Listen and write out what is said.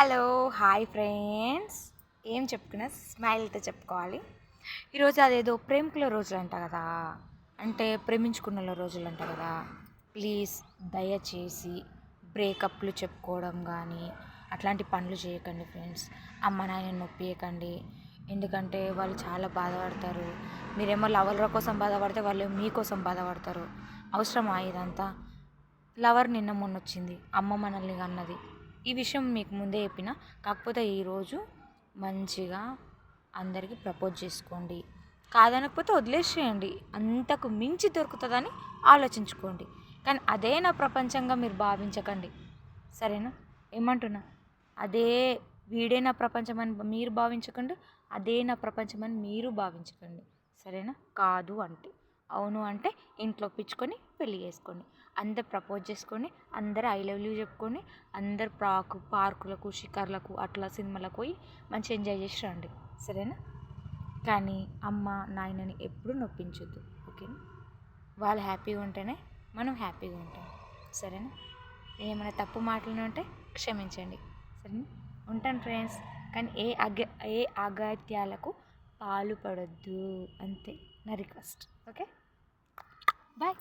Hello hi friends. ఏం చెప్పుకున్నా స్మైల్తో చెప్పుకోవాలి. ఈరోజు అదేదో ప్రేమికుల రోజులు అంట కదా, అంటే ప్రేమించుకున్న రోజులు అంట కదా. ప్లీజ్ దయచేసి బ్రేకప్లు చెప్పుకోవడం కానీ అట్లాంటి పనులు చేయకండి ఫ్రెండ్స్. అమ్మ నాయన నొప్పియకండి, ఎందుకంటే వాళ్ళు చాలా బాధపడతారు. మీరేమో లవర్ల కోసం బాధపడితే వాళ్ళు మీకోసం బాధపడతారు. అవసరమా ఇదంతా? లవర్ నిన్న మొన్న వచ్చింది, అమ్మ మనల్ని అన్నది. ఈ విషయం మీకు ముందే చెప్పిన, కాకపోతే ఈరోజు మంచిగా అందరికీ ప్రపోజ్ చేసుకోండి. కాదనకపోతే వదిలేసేయండి. అంతకు మించి దొరుకుతుందని ఆలోచించుకోండి. కానీ అదే నా ప్రపంచంగా మీరు భావించకండి, సరేనా? ఏమంటున్నా, అదే వీడే నా ప్రపంచం అని మీరు భావించకండి, అదే నా ప్రపంచం అని మీరు భావించకండి, సరేనా? కాదు అంటే అవును అంటే ఇంట్లో ఒప్పించుకొని పెళ్ళి చేసుకోండి. అందరు ప్రపోజ్ చేసుకొని, అందరు ఐ లవ్ యూ చెప్పుకొని, అందరు పార్కులకు షికార్లకు అట్లా సినిమాలకు పోయి మంచిగా ఎంజాయ్ చేసి రండి, సరేనా? కానీ అమ్మ నాయనని ఎప్పుడూ నొప్పించొద్దు, ఓకేనా? వాళ్ళు హ్యాపీగా ఉంటేనే మనం హ్యాపీగా ఉంటాం, సరేనా? ఏమైనా తప్పు మాటలు ఉంటే క్షమించండి, సరేనా? ఉంటాను ఫ్రెండ్స్. కానీ ఏ అగత్యాలకు పాలు పడొద్దు, అంతే నా రిక్వెస్ట్. Okay, bye.